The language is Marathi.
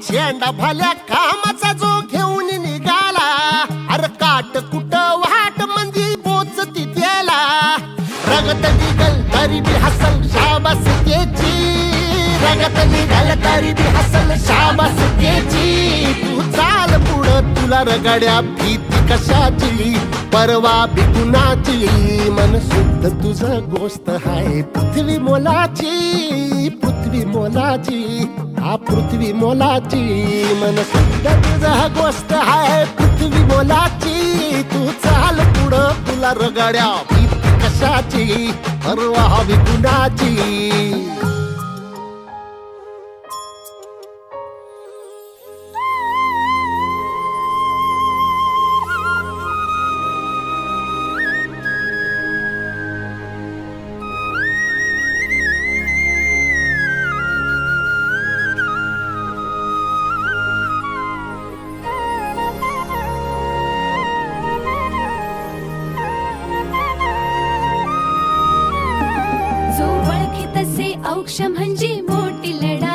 झेंडा भल्या कामाचा जो घेऊन निघाला, अरे काट कुट वाट मंदी पोचती त्याला, रगत निघल तरी बी हसल शाबास त्याची, रगत निघल तरी बी हसल शाबास त्याची. तू चाल पुढं तुला रगड्या भीती कशाची, परवा बी कुणाची, मन शुद्ध तुझं गोष्ट हाय पृथ्वी मोलाची, पृथ्वी मोलाची, हा पृथ्वी मोलाची, मन शुद्ध तुझं गोष्ट हाय पृथ्वी मोलाची. तू चाल पुढं तुला रगड्या भीती कशाची, परवा बी कुणाची. जो ओळखे तसे औक्ष म्हणजे मोठी लढाई.